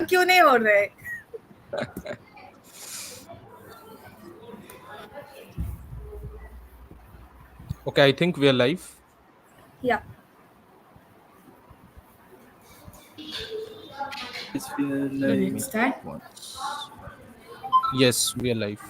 क्यों नहीं हो रहे? Okay, I think we are live. Yeah. Yes, we are Let Let's me live. check start. once. Yes, we are live.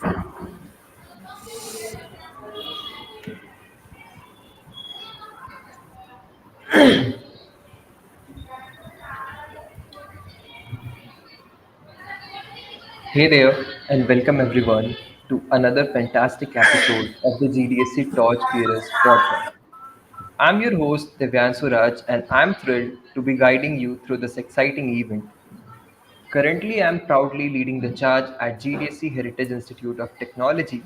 Hey there, and welcome everyone to another fantastic episode of the GDSC TorchBearers podcast. I'm your host Divyansu Raj, and I'm thrilled to be guiding you through this exciting event. Currently, I'm proudly leading the charge at GDSC Heritage Institute of Technology,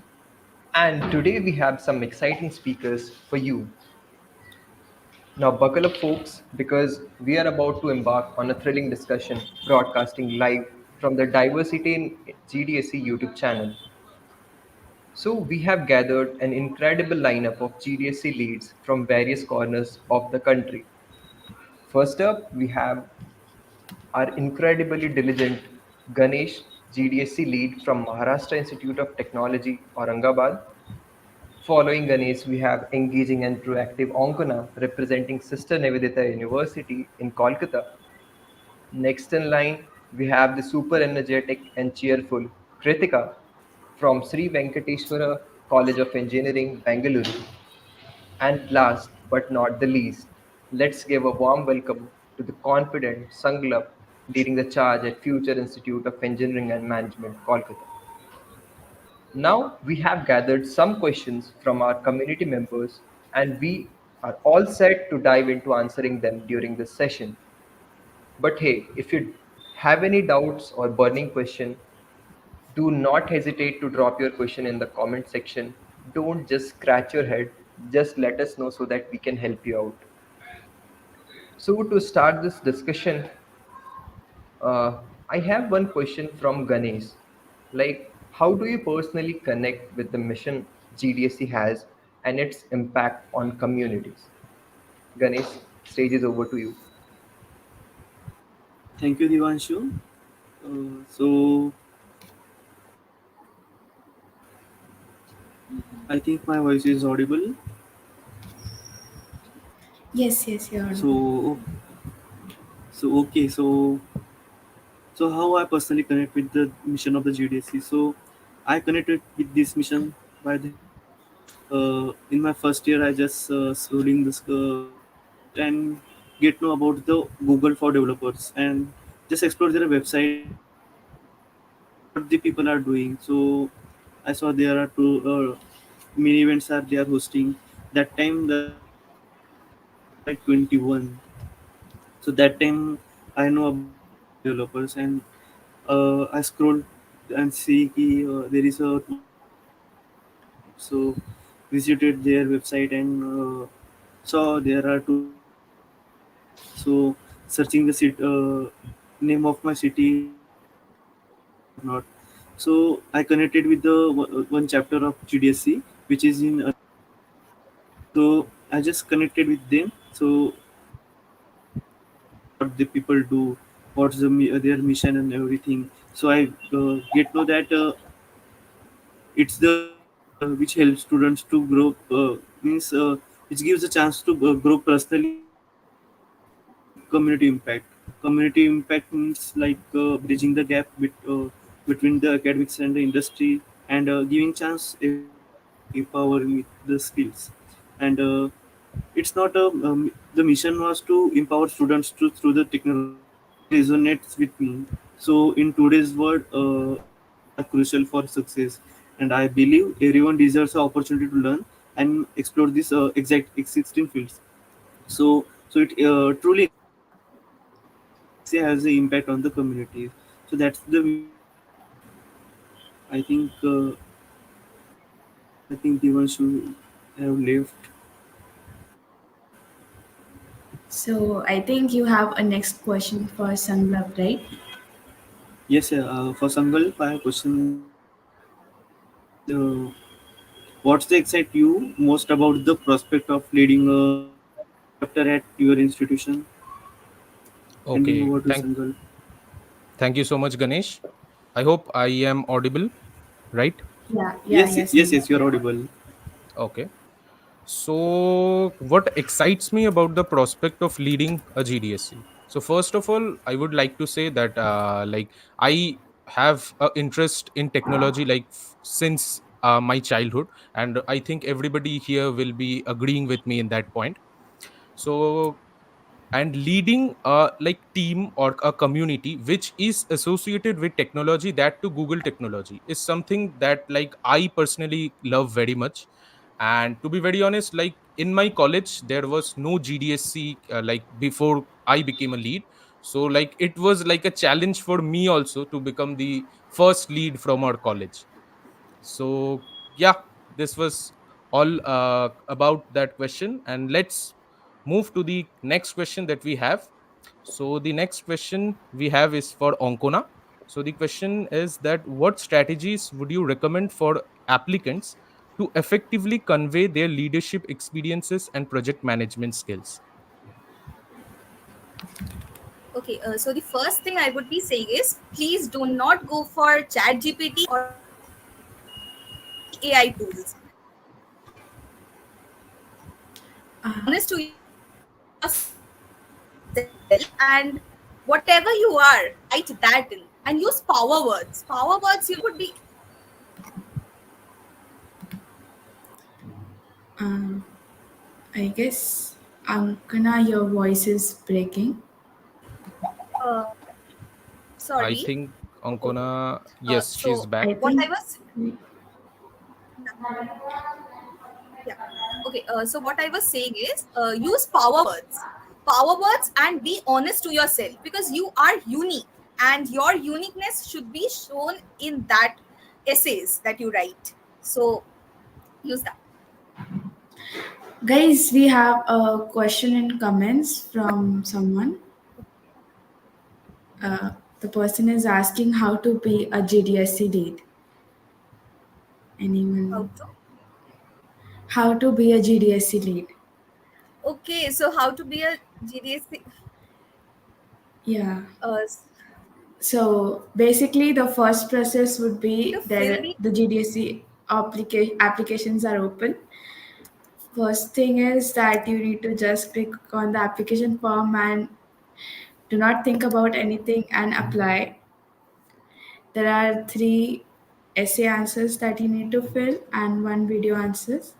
and today we have some exciting speakers for you. Now, buckle up, folks, because we are about to embark on a thrilling discussion broadcasting live from the Diversity in GDSC YouTube channel. So, we have gathered an incredible lineup of GDSC leads from various corners of the country. First up, we have our incredibly diligent Ganesh, GDSC lead from Maharashtra Institute of Technology, Aurangabad. Following Ganesh, we have engaging and proactive Ankana representing Sister Nivedita University in Kolkata. Next in line, we have the super energetic and cheerful Kritika from Sri Venkateswara College of Engineering, Bangalore. And last but not the least, let's give a warm welcome to the confident Sanglap leading the charge at Future Institute of Engineering and Management, Kolkata. Now we have gathered some questions from our community members and we are all set to dive into answering them during this session. But hey, if you have any doubts or burning question, do not hesitate to drop your question in the comment section. Don't just scratch your head, just let us know so that we can help you out. So, to start this discussion, I have one question from Ganesh. Like, how do you personally connect with the mission GDSC has and its impact on communities? Ganesh, stage is over to you. Thank you, Divanshu. So I think my voice is audible. Yes, yes, you're audible. So okay. So how I personally connect with the mission of the GDSC. So I connected with this mission by the in my first year I just scrolling this website and get know about the Google for developers and just explore their website and what the people are doing. So I saw there are two mini events are they are hosting. That time I was like 21, so that time I know about the Google for developers and I scrolled and see ki, there is a institute. So visited their website and saw there are two institutes and so searching the name of my city and and whatnot. So I connected with the one chapter of GDSC which is in so I just connected with them. So I get know what the people do, what's their mission and everything. So I get know that it's the league which helps students to grow means which gives a chance to grow personally and make community impact. Community impact means like bridging the gap between the academics and the industry and giving chance everyone to empower with the skills and it's not a the mission was to empower students to through the technology which resonates with me. So in today's world skills are crucial for success and I believe everyone deserves the opportunity to learn and explore these exact existing fields. So it truly inspires me to see how GDSC has an impact on the community. So that's the mission. I think I think Divan should have left. So I think you have a next question for Sanglab, right? Yes, for Sangal, I have a question. Is what's the excite you most about the prospect of leading a chapter at your institution? Handing Okay, over to Sangal. Thank you so much, Ganesh. I hope I am audible, right? Yeah, yeah, Yes, yes, yes, Neil. yes. You are audible. Okay. So, what excites me about the prospect of leading a GDSC? So, first of all, I would like to say that, I have an interest in technology since my childhood, and I think everybody here will be agreeing with me in that point. So, and leading a team or a community which is associated with technology, that to Google technology, is something that I personally love very much. And to be very honest, in my college there was no GDSC before I became a lead. So it was like a challenge for me also to become the first lead from our college. So yeah, this was all about that question, and let's move to the next question that we have. So the next question we have is for Onkona. So the question is that what strategies would you recommend for applicants to effectively convey their leadership experiences and project management skills? Okay, so the first thing I would be saying is please do not go for ChatGPT or any AI tools. Be honest to yourself and whatever you are, be honest to yourself and whatever you are, write that in and use power words. Power words, would be I guess, Ankana, your voice is breaking. uh, I sorry. think Okay. Onkona, yes, she's So I back. what I think, was yeah. Okay, so what I was saying is use power words and be honest to yourself because you are unique and your uniqueness should be shown in that essays that you write. So use that. guys, we have a question in comments from someone. The person is asking how to be a GDSC lead. How Anyone? to? How to be a GDSC lead? Okay, so how to be a GDSC? Yeah. Uh, So basically, the first process would you need to be fill that the the GDSC applications are open. First thing is that you need to just click on the application form and do not think about anything and apply. There are three essay answers that you need to fill and one video answers.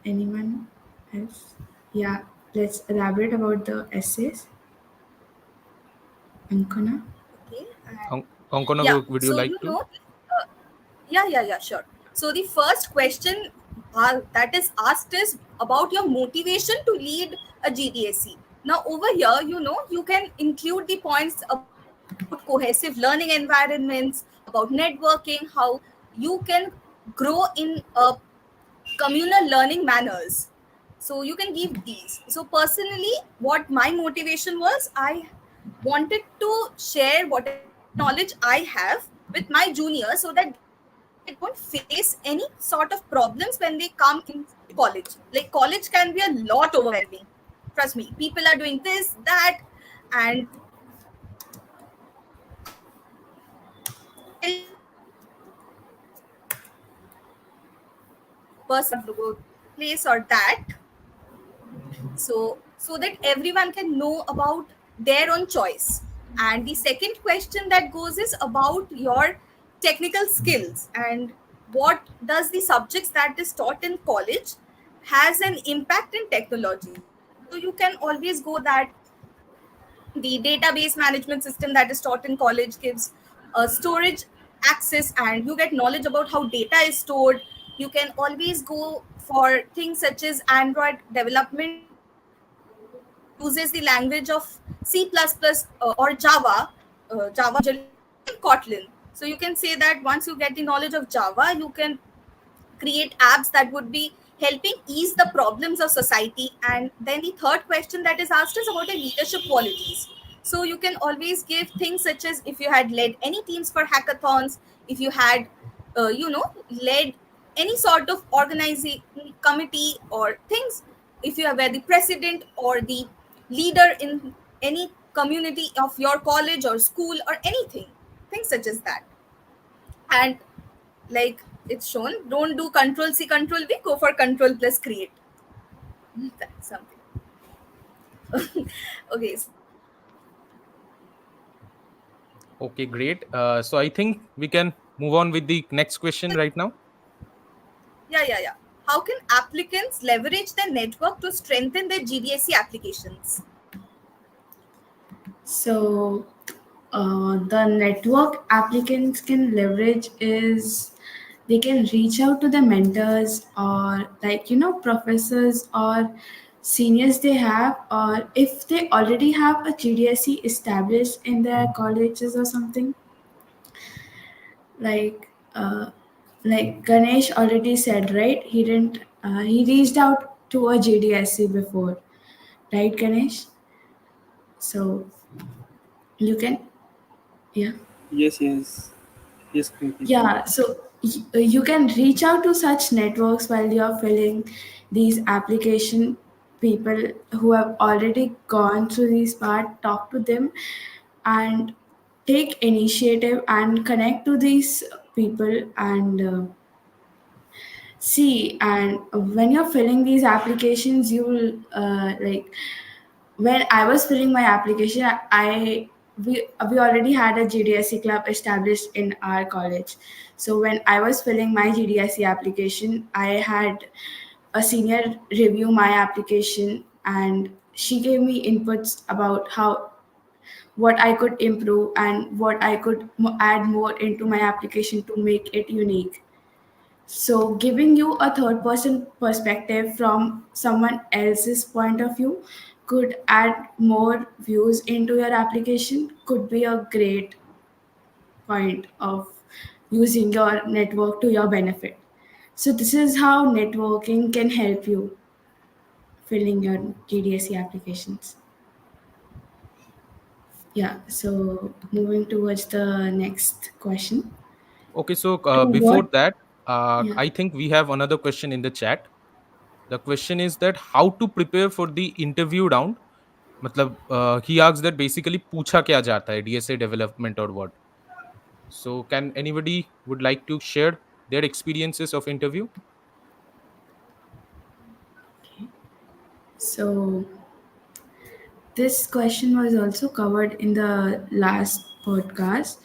Anyone else? Yeah, let's elaborate about the essays. Ankana? okay and Onkona, yeah. would you So like to? uh, yeah, sure. So the first question that is asked is about your motivation to lead a GDSC. Now over here, you can include the points about cohesive learning environments, about networking, how you can grow in a communal learning manners. So you can give these. So personally, what my motivation was, I wanted to share whatever knowledge I have with my juniors so that they don't face any sort of problems when they come inside college. Like college can be a lot overwhelming. Trust me, people are doing this, that, and very person to go place or that. So that everyone can know about their own choice. And the second question that goes is about your technical skills and what does the subjects that is taught in college has an impact in technology. So you can always go that the database management system that is taught in college gives storage access and you get knowledge about how data is stored. You can always go for things such as Android development that uses the language of C++ or Java majorly, and Kotlin. So you can say that once you get the knowledge of Java, you can create apps that would be helping ease the problems of society. And then the third question that is asked is about the leadership qualities. So you can always give things such as if you had led any teams for hackathons, if you had led any sort of organizing committee or things, if you were the president or the leader in any community of your college or school or anything, things such as that. And like it's shown, don't do control C control V, go for control plus create. That's something. Okay, so Okay, great. So I think we can move on with the next question right now. yeah. How can applicants leverage their network to strengthen their GDSC applications? So, the network applicants can leverage is they can reach out to the mentors or, like, professors or seniors they have, or if they already have a GDSC established in their colleges or something, like Ganesh already said, right? He reached out to a GDSC before, right, Ganesh? So you can, yeah. Yes, yes, yes, Kriti. Yeah, so you can reach out to such networks while you're filling these application. People who have already gone through this part, talk to them and take initiative and connect to these people and see. And when you're filling these applications, you will when I was filling my application, we already had a GDSC club established in our college. So when I was filling my GDSC application, I had a senior review my application, and she gave me inputs about how what I could improve and what I could add more into my application to make it unique. So, giving you a third person perspective from someone else's point of view could add more views into your application, could be a great point of using your network to your benefit. So, this is how networking can help you filling your GDSC applications. Yeah, so moving towards the next question. Okay, so To before what? that, Yeah. I think we have another question in the chat. The question is that how to prepare for the interview round. मतलब he asks that basically पूछा क्या जाता है DSA development or what. So can anybody would like to share their experiences of interview? So, this question was also covered in the last podcast.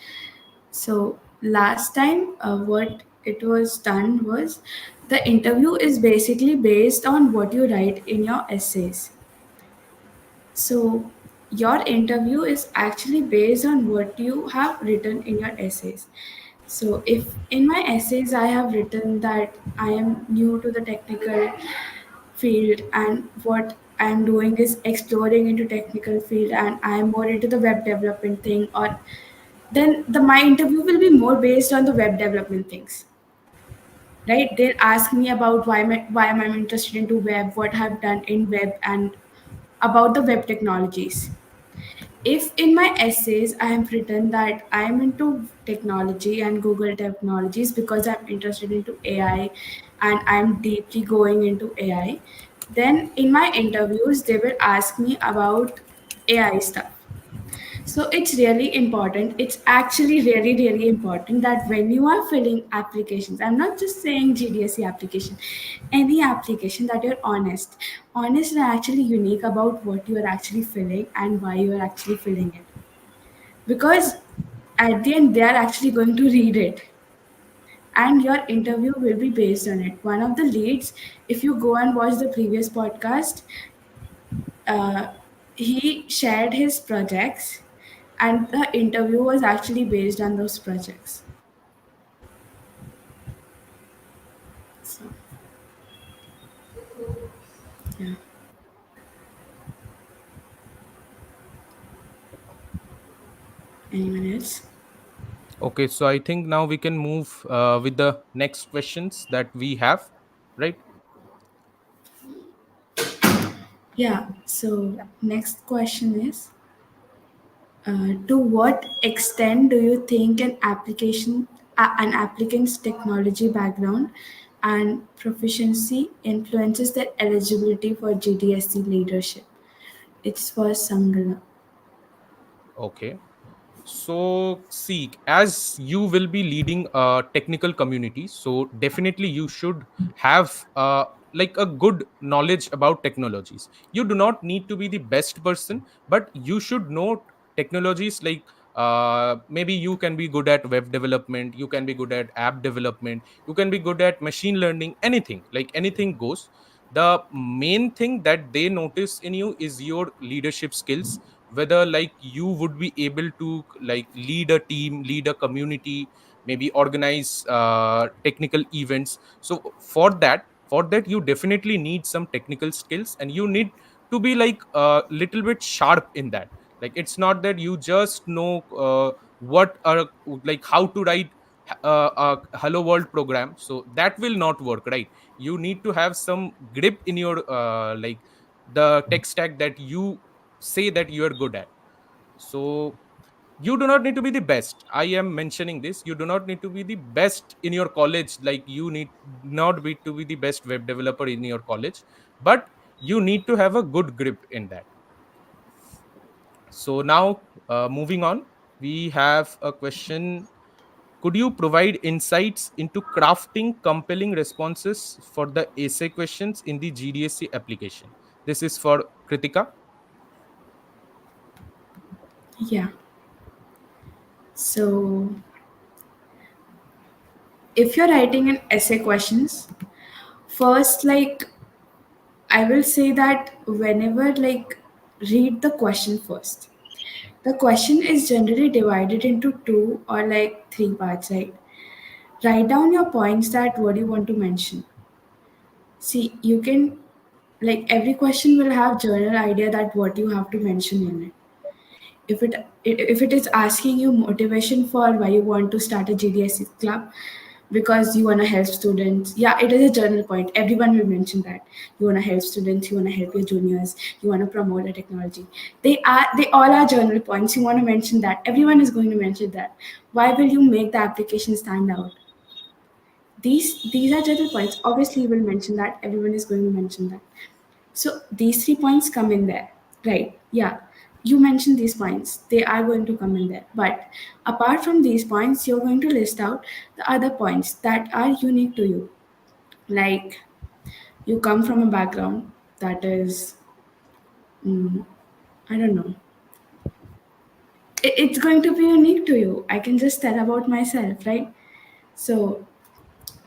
So, last time, what it was done was the interview is basically based on what you write in your essays. So, your interview is actually based on what you have written in your essays. So, if in my essays I have written that I am new to the technical field and what I'm doing is exploring into technical field and I'm more into the web development thing, or then the my interview will be more based on the web development things, right? They'll ask me about why am I interested into web, what I've done in web, and about the web technologies. If in my essays I have written that I am into technology and Google technologies because I'm interested into AI and I'm deeply going into AI, then in my interviews they will ask me about AI stuff. So it's really important. It's actually really, really important that when you are filling applications, I'm not just saying GDSC application, any application that you're honest and actually unique about what you are actually filling and why you are actually filling it. Because at the end, they are actually going to read it and your interview will be based on it. One of the leads, if you go and watch the previous podcast, uh, he shared his projects and the interview was actually based on those projects. So, yeah. Anyone else? Okay, so I think now we can move with the next questions that we have, right? Yeah. So, next question is to what extent do you think an applicant's technology background and proficiency influences their eligibility for GDSC leadership? It's for Sangala. Okay. So, see, as you will be leading a technical community, so definitely you should have like a good knowledge about technologies. You do not need to be the best person, but you should know technologies like maybe you can be good at web development, you can be good at app development, you can be good at machine learning, anything, like anything goes. The main thing that they notice in you is your leadership skills, whether like you would be able to like lead a team, lead a community, maybe organize technical events. So for that you definitely need some technical skills, and you need to be like a little bit sharp in that. Like it's not that you just know what are like how to write a hello world program, so that will not work, right? You need to have some grip in your like the tech stack that you say that you are good at. So you do not need to be the best. I am mentioning this. You do not need to be the best in your college. Like you need not be to be the best web developer in your college, but you need to have a good grip in that. So now, moving on, we have a question. Could you provide insights into crafting compelling responses for the essay questions in the GDSC application? This is for Kritika. Yeah. So if you're writing an essay questions, first, like, I will say that whenever, like, read the question first. The question is generally divided into two or like three parts, right? Write down your points that what you want to mention. See, you can, like, every question will have general idea that what you have to mention in it. If it is asking you motivation for why you want to start a GDSC club, because you want to help students, yeah, it is a general point. Everyone will mention that you want to help students, you want to help your juniors, you want to promote the technology. They all are general points. You want to mention that. Everyone is going to mention that. Why will you make the application stand out? These are general points. Obviously, you will mention that. Everyone is going to mention that. So these 3 points come in there, right? Yeah, you mentioned these points. They are going to come in there. But apart from these points, you're going to list out the other points that are unique to you. Like you come from a background that is, mm, I don't know, it's going to be unique to you. I can just tell about myself, right? So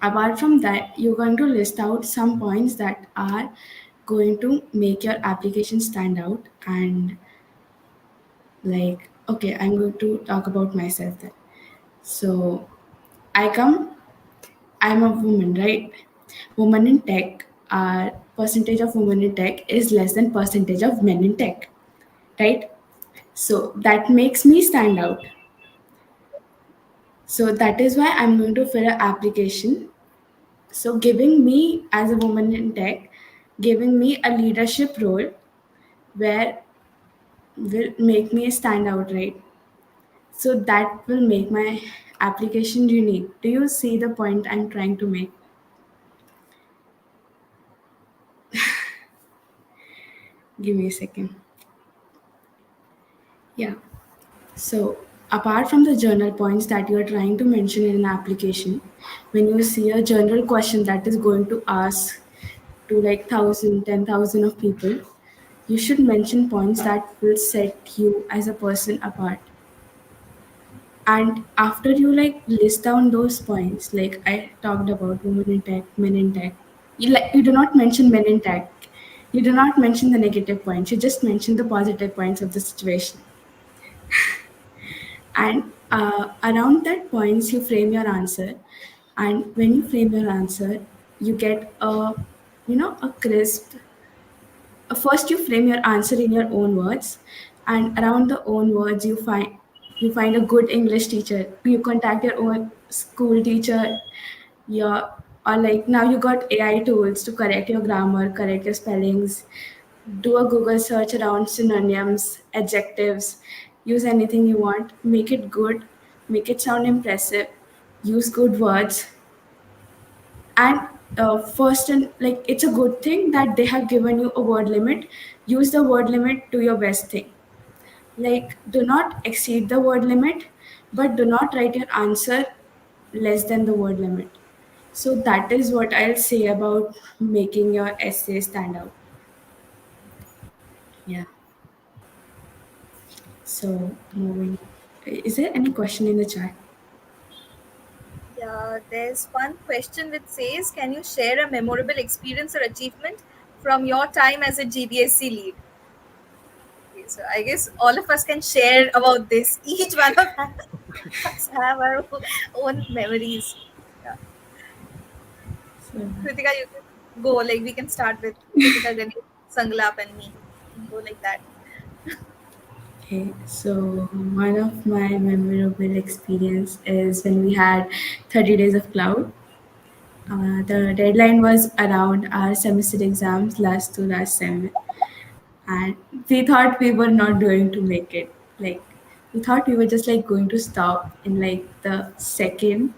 apart from that, you're going to list out some points that are going to make your application stand out. And like, okay, I'm going to talk about myself then. So I come, I'm a woman, right? Women in tech, percentage of women in tech is less than percentage of men in tech, right? So that makes me stand out. So that is why I'm going to fill an application. So giving me as a woman in tech, giving me a leadership role where will make me stand out, right? So that will make my application unique. Do you see the point I'm trying to make? Give me a second. Yeah. So apart from the journal points that you are trying to mention in an application, when you see a general question that is going to ask to like 1,000, 10,000 of people, you should mention points that will set you as a person apart. And after you like list down those points, like I talked about women in tech, men in tech, you do not mention men in tech. You do not mention the negative points. You just mention the positive points of the situation. And around that points, you frame your answer. And when you frame your answer, you get a, a crisp. First, you frame your answer in your own words, and around the own words, you find a good English teacher. You contact your own school teacher. Your or like now you got AI tools to correct your grammar, correct your spellings. Do a Google search around synonyms, adjectives. Use anything you want. Make it good. Make it sound impressive. Use good words. And first, and like it's a good thing that they have given you a word limit. Use the word limit to your best thing. Like, do not exceed the word limit, but do not write your answer less than the word limit. So that is what I'll say about making your essay stand out. Yeah. So moving. Is there any question in the chat? Yeah, there's one question which says, can you share a memorable experience or achievement from your time as a GDSC lead? Okay, so I guess all of us can share about this. Each one of us have our own memories. Yeah. So, Kritika, you can go. Like we can start with Kritika, Ganesh, Sanglap, and me. Go like that. okay. So one of my memorable experience is when we had 30 days of cloud. The deadline was around our semester exams last to last sem, and we thought we were not going to make it. Like, we thought we were just like going to stop in like the second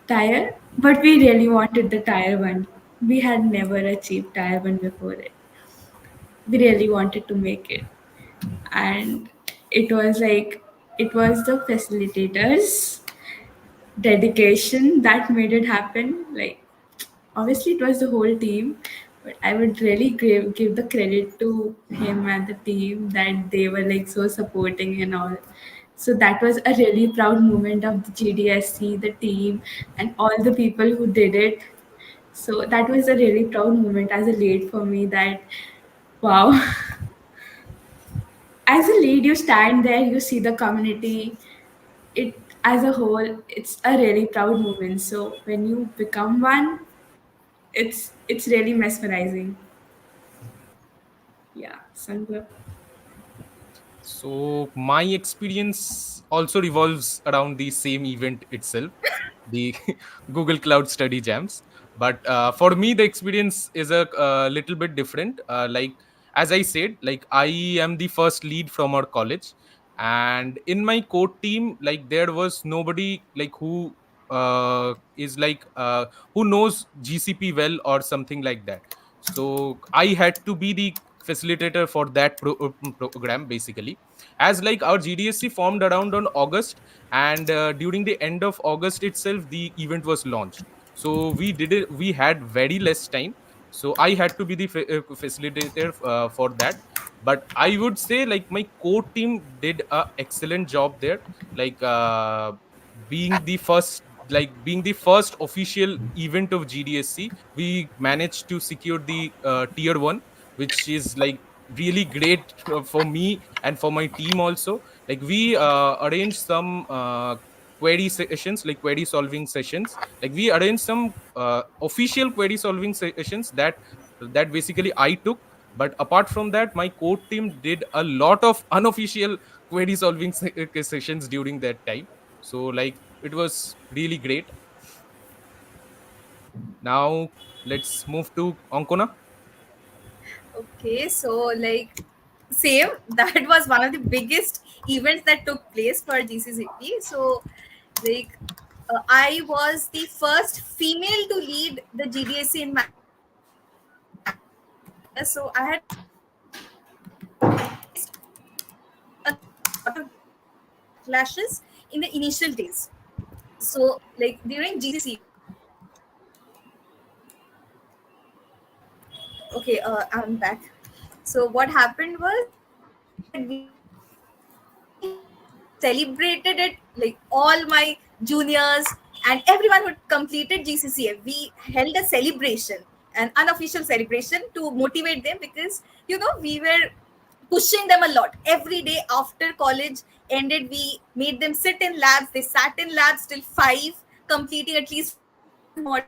tire, but we really wanted the tire one. We had never achieved tire one before it. We really wanted to make it, and it was like it was the facilitators dedication that made it happen. Like, obviously it was the whole team, but I would really give the credit to him and the team that they were like so supporting and all. So that was a really proud moment of the GDSC, the team, and all the people who did it. So that was a really proud moment as a lead for me, that wow. As a lead, you stand there, you see the community, it as a whole, it's a really proud moment. So when you become one, it's really mesmerizing. Yeah, Sanglap. So my experience also revolves around the same event itself, the Google Cloud Study Jams. But for me, the experience is a little bit different. Like, as I said, like I am the first lead from our college, and in my core team, like there was nobody like who is like who knows GCP well or something like that. So I had to be the facilitator for that program, basically, as like our GDSC formed around on August, and during the end of August itself the event was launched. So we had very less time, so I had to be the facilitator for that. But I would say like my core team did a excellent job there, like being the first being the first official event of GDSC, we managed to secure the tier 1, which is like really great for me and for my team also. Like we arranged some query sessions, like query solving sessions. Like we arranged some official query solving sessions that basically I took. But apart from that, my core team did a lot of unofficial query solving sessions during that time. So like it was really great. Now let's move to Ankona. Okay, so like same. That was one of the biggest events that took place for GCCP. So like I was the first female to lead the GDSC in my college. So I had faced a lot of backlashes in the initial days. So like during GCCP, okay, I'm back. So what happened was that we celebrated it, like all my juniors and everyone who completed GCCA. We held a celebration, an unofficial celebration to motivate them, because we were pushing them a lot. Every day after college ended, we made them sit in labs. They sat in labs till 5, completing at least one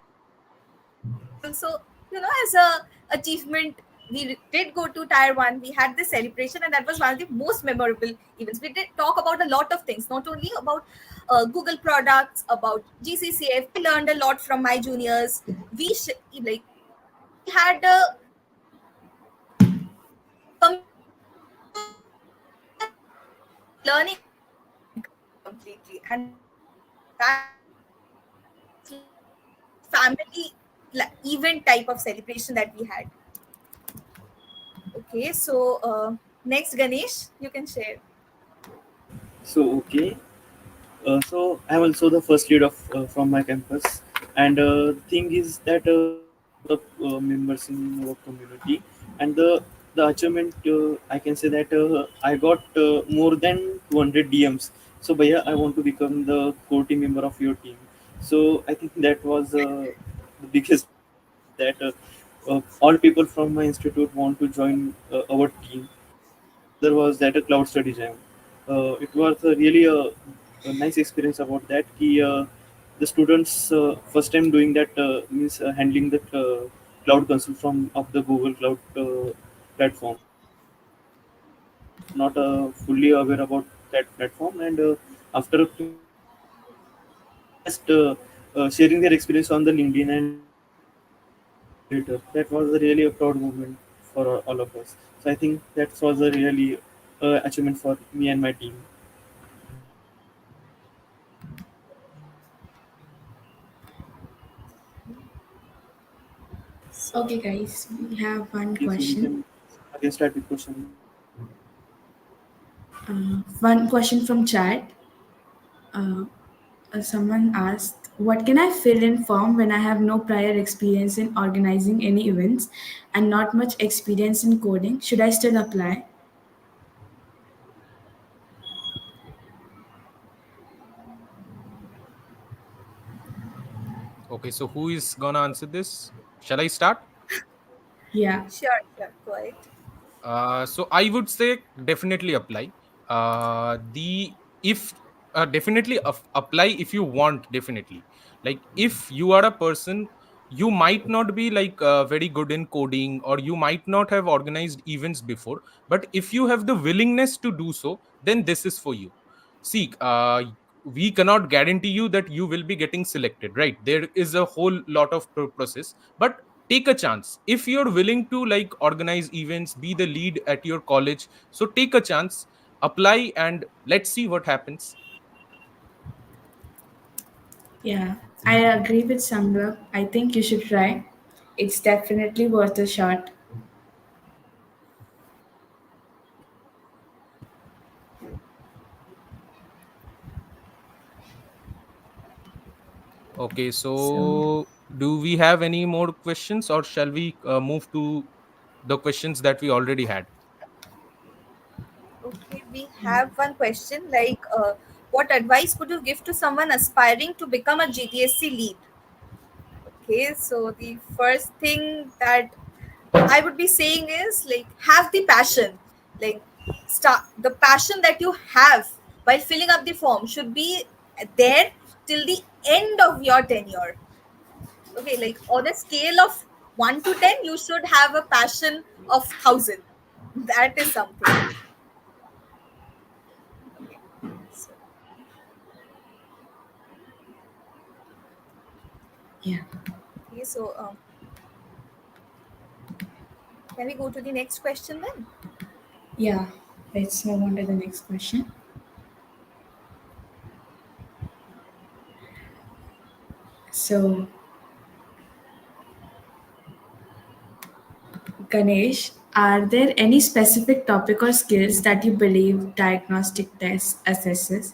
module, so as a achievement, we did go to tier 1. We had this celebration, and that was one of the most memorable events. We did talk about a lot of things, not only about Google products, about GCCF. I learned a lot from my juniors. Like we had a community learning completely, and that was like family event type of celebration that we had. Okay, so next, Ganesh, you can share. So okay, so I'm also the first lead of from my campus, and thing is that we have a lot of members in our community, and the achievement I can say that I got more than 200 DMs. So, Bhaiya, I want to become the core team member of your team. So I think that was the biggest achievement that all people from my institute want to join our team. And another was that a cloud study jam. It was really a nice experience about that. The students first time doing that means handling the cloud console from of the Google Cloud platform. So they were not fully aware about that platform, and after a few months, they were just sharing their experience on the LinkedIn and sharing it later. That was really a proud moment for all of us. So I think that was a really achievement for me and my team. So, Okay, guys, we have one Okay, so we question. can again start with question. One question from chat. Uh, Someone asked, "What can I fill in form when I have no prior experience in organizing any events and not much experience in coding? Should I still apply?" Okay, so who is gonna answer this? Shall I start? Yeah, sure, sure, go ahead. So I would say definitely apply. The if Definitely apply if you want. Definitely, like if you are a person, you might not be like very good in coding, or you might not have organized events before. But if you have the willingness to do so, then this is for you. See, we cannot guarantee you that you will be getting selected, right? There is a whole lot of process, but take a chance. If you're willing to like organize events, be the lead at your college, so take a chance, apply, and let's see what happens. yeah, I agree with Sangha. I think you should try. It's definitely worth a shot. Okay, So, so do we have any more questions, or shall we move to the questions that we already had? Okay, we have one question like, what advice would you give to someone aspiring to become a GDSC lead? Okay, so the first thing that I would be saying is like, have the passion. Like, start the passion that you have while filling up the form should be there till the end of your tenure. Okay, like on a scale of 1 to 10, you should have a passion of 1,000. That is something. Okay, so, yeah, okay, so can we go to the next question then? yeah. Let's move on to the next question. So, Ganesh, are there any specific topic or skills that you believe diagnostic test assesses?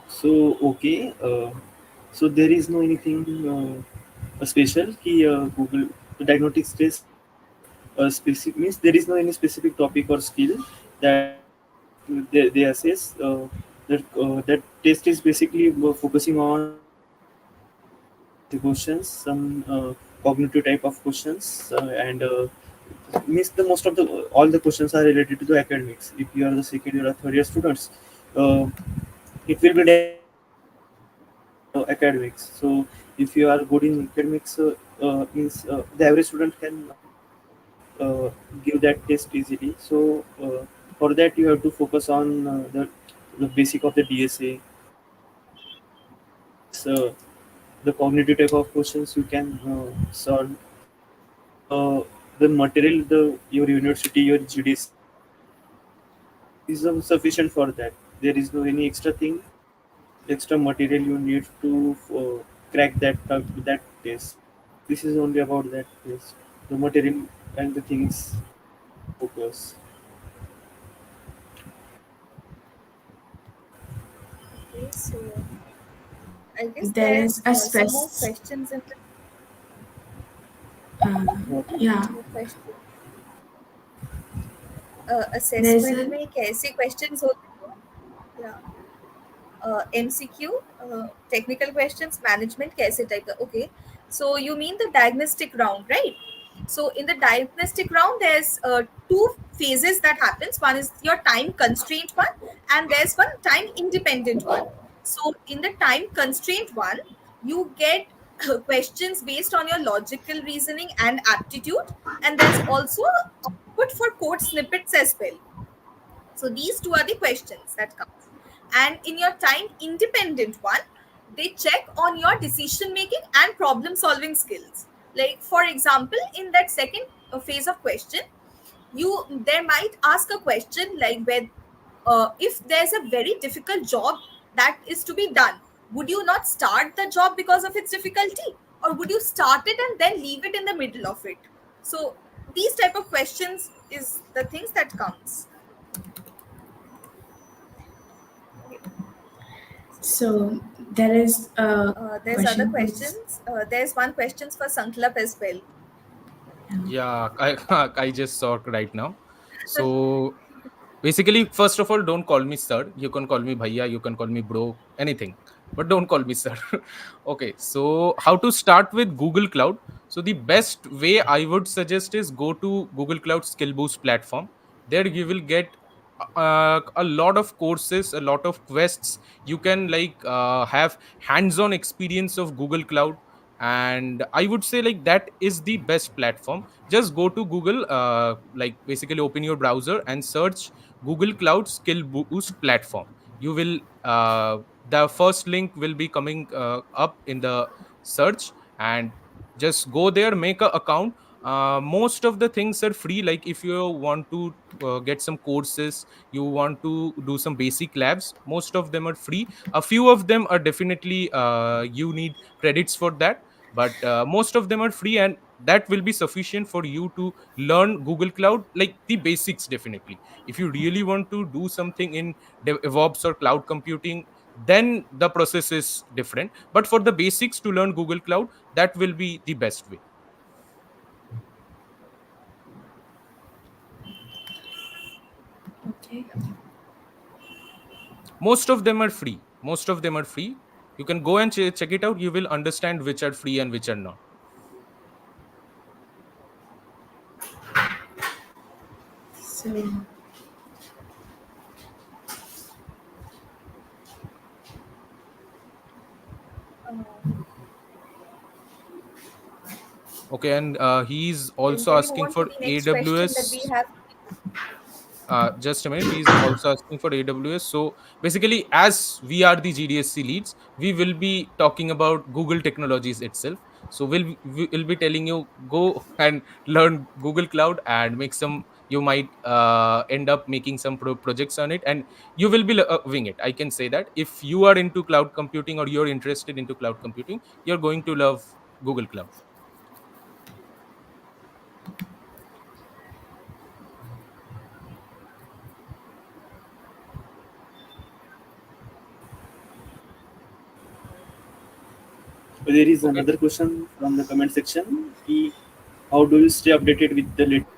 So okay, so there is no anything special. Google the diagnostics test specific means there is no any specific topic or skill that they assess. That test is basically focusing on I can say questions, some cognitive type of questions, and means the most of the all the questions are related to the academics. If you are the second year or third year students, uh, it will be directly focusing on academics. So if you are good in academics, means the average student can give that test easily. So for that you have to focus on the basic of the DSA, means the cognitive type of questions you can solve, and the material your university, your GDSC provides is sufficient for that. There is no any extra thing, extra material you need to crack that test. This is only about that test, the material. and the things focus. Okay, so I guess There there is a are some more stress. questions in the Uh, What? yeah, more questions. there's Assessment a में कैसे questions होते हैं? Yeah. MCQ, technical questions, management, कैसे type का? Okay. So you mean the diagnostic round, right? So in the diagnostic round, there's two phases that happens. One is your time constraint one, and there's one time independent one. So in the time constraint one, you get questions based on your logical reasoning and aptitude, and there's also output for code snippets as well. So these two are the questions that comes. And in your time independent one, they check on your decision making and problem solving skills. Like for example, in that second phase of question, you there might ask a question like where if there's a very difficult job that is to be done, would you not start the job because of its difficulty, or would you start it and then leave it in the middle of it? So these type of questions is the things that comes. so there is a There's other question which questions. There's one questions for Sankalp as well. Yeah, I I just saw it right now. So basically, first of all, don't call me sir. You can call me bhaiya, you can call me bro, anything, but don't call me sir. Okay, so how to start with Google Cloud? So the best way I would suggest is go to Google Cloud Skill Boost platform. There you will get a lot of courses, a lot of quests. You can have hands-on experience of Google Cloud, and I would say like that is the best platform. Just go to Google, basically open your browser and search Google Cloud Skill Boost platform. You will the first link will be coming up in the search, and just go there, make a account. Most of the things are free. Like if you want to get some courses, you want to do some basic labs, most of them are free. A few of them are definitely you need credits for that, but most of them are free, and that will be sufficient for you to learn Google Cloud, like the basics. Definitely, if you really want to do something in DevOps or cloud computing, then the process is different, but for the basics to learn Google Cloud, that will be the best way. okay. Most of them are free. You can go and check it out. You will understand which are free and which are not. So Uh, Okay, and he's then also can we move asking on to for the next question that we AWS. have? Just a minute. He's also asking for AWS. So basically, as we are the GDSC leads, we will be talking about Google technologies itself. So we'll be telling you, go and learn Google Cloud and make some. You might end up making some projects on it, and you will be loving it. I can say that if you are into cloud computing or you're interested into cloud computing, you're going to love Google Cloud. There is Okay. another question from the comment section. How do you stay updated with the latest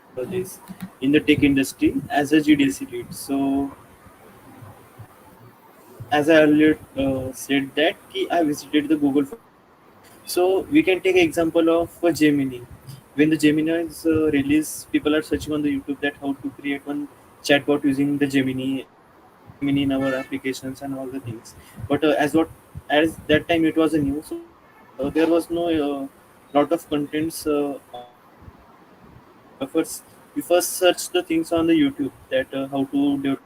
technologies in the tech industry as a GDSC lead? So, as I earlier said that I visited the Google for training. So we can take an example of Gemini. When the Gemini is released, people are searching on the YouTube that how to create one chatbot using the Gemini and use the Gemini in our applications and all the things. But as that time it was a new, so there was no lot of contents on the Gemini. So we first searched the things on the YouTube that how to develop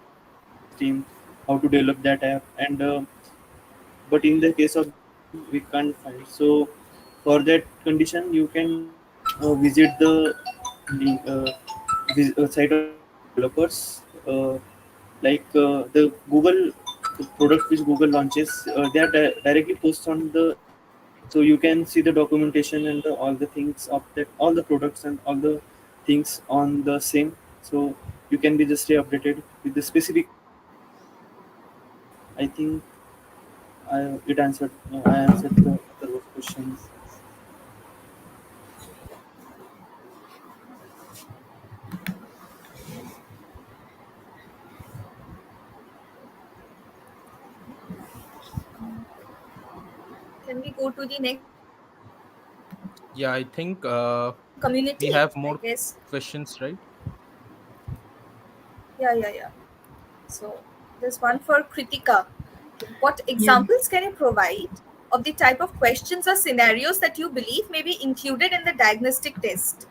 the Gemini system, how to develop that app, and but in the case of Gemini we can't find. So for that condition you can visit the link, site of the Google developers, the Google product which Google launches, they are directly posted on the Gemini. So you can see the documentation and all the things of that, all the products and all the things on the same. So you can be just stay updated with the specification. I think I answered the other questions. Can we go to the next question? Yeah, I think we Community, have I more guess. questions, right? Yeah, yeah, yeah. So there's one for Kritika. What Yeah. examples can you provide of the type of questions or scenarios that you believe may be included in the diagnostic test?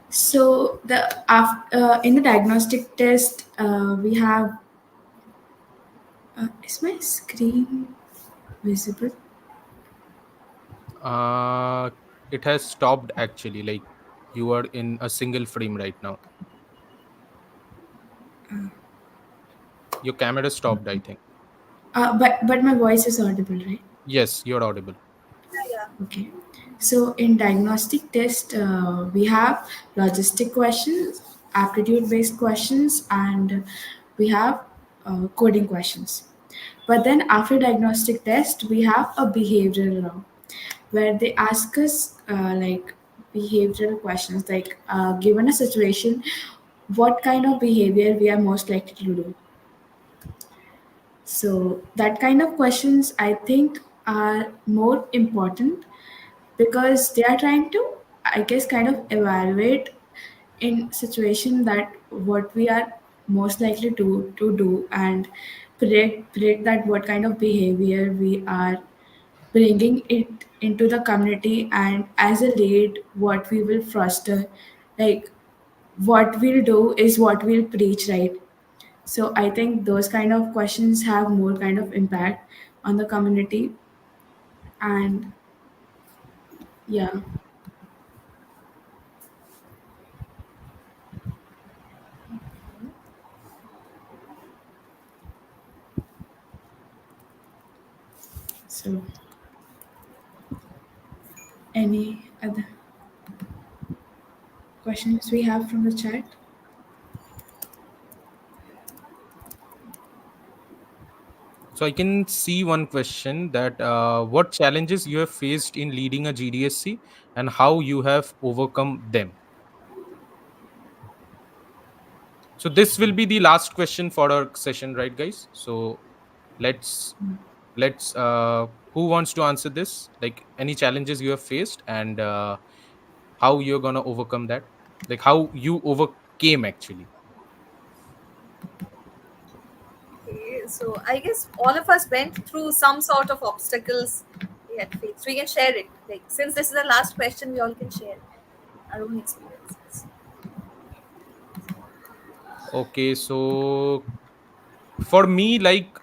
So in the diagnostic test, we have. Is my screen visible? uh it has stopped actually, like you are in a single frame right now. Your camera stopped, I think. But my voice is audible, right? Yes, you're audible. Yeah, yeah. Okay. So in diagnostic test, we have logistic questions, aptitude-based questions, and we have coding questions. But then after diagnostic test, we have a behavioral round where they ask us like behavioral questions, like given a situation, what kind of behavior we are most likely to do. So that kind of questions I think are more important because they are trying to, I guess, kind of evaluate in situation that what we are most likely to do and predict that what kind of behavior we are bringing it into the community, and as a lead what we will foster, like what we'll do is what we'll preach, right? So I think those kind of questions have more kind of impact on the community. And yeah. So any other questions we have from the chat? So I can see one question that what challenges you have faced in leading a GDSC and how you have overcome them. So this will be the last question for our session, right, guys? So let's who wants to answer this? Like any challenges you have faced and how you're gonna overcome that? Like how you overcame actually. Okay, so I guess all of us went through some sort of obstacles we had faced. We can share it. Like since this is the last question, we all can share our own experiences. Okay, so for me, like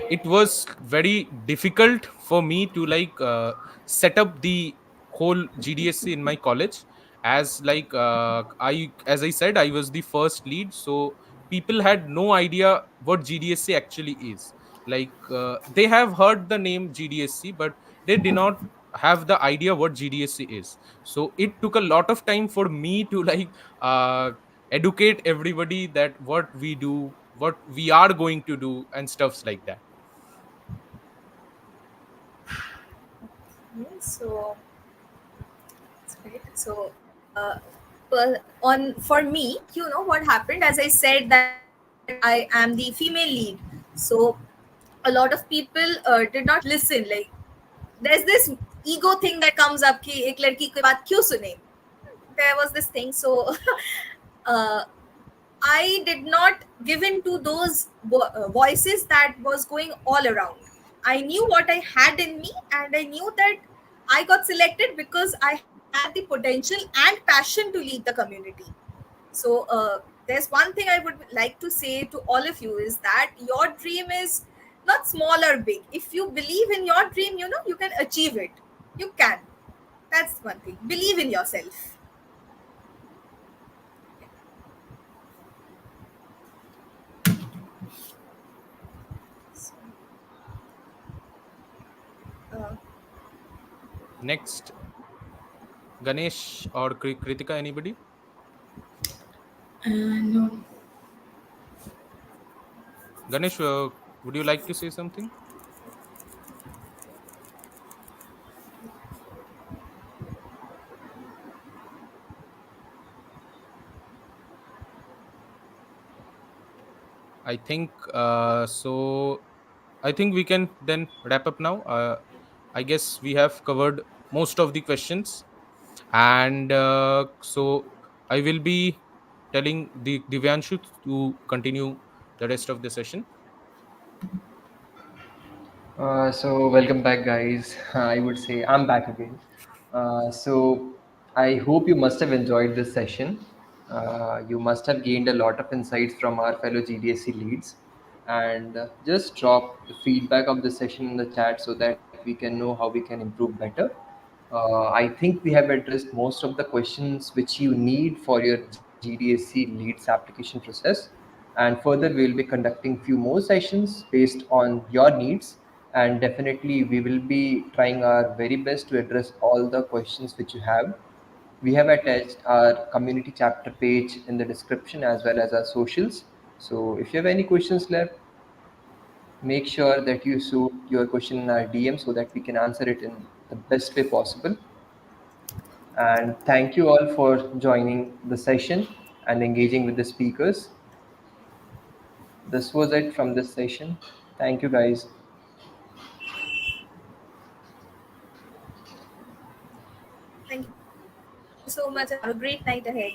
it was very difficult for me to set up the whole GDSC in my college, as as I said, I was the first lead, so people had no idea what GDSC actually is. They have heard the name GDSC, but they did not have the idea what GDSC is. So it took a lot of time for me to uh, educate everybody that what we do, what we are going to do, and stuffs like that. Okay, so that's great. So, on for me, you know what happened? As I said that I am the female lead, so a lot of people did not listen. Like there's this ego thing that comes up कि एक लड़की की बात क्यों सुने? There was this thing. So uh, I did not give in to those voices that was going all around. I knew what I had in me, and I knew that I got selected because I had the potential and passion to lead the community. So there's one thing I would like to say to all of you is that your dream is not small or big. If you believe in your dream, you know you can achieve it. You can. That's one thing. Believe in yourself. Next, Ganesh or Kritika, anybody? No. Ganesh, would you like to say something? I think so. I think we can then wrap up now. I guess we have covered most of the questions, and so I will be telling the Divyanshu to continue the rest of the session. So welcome back, guys. I would say I'm back again. So I hope you must have enjoyed this session. You must have gained a lot of insights from our fellow GDSC leads, and just drop the feedback of the session in the chat so that we can know how we can improve better. I think we have addressed most of the questions which you need for your GDSC leads application process. And further, we will be conducting few more sessions based on your needs. And definitely, we will be trying our very best to address all the questions which you have. We have attached our community chapter page in the description as well as our socials. So if you have any questions left, make sure that you shoot your question in our DM so that we can answer it in the best way possible. And thank you all for joining the session and engaging with the speakers. This was it from this session. Thank you, guys. Thank you so much and have a great night ahead.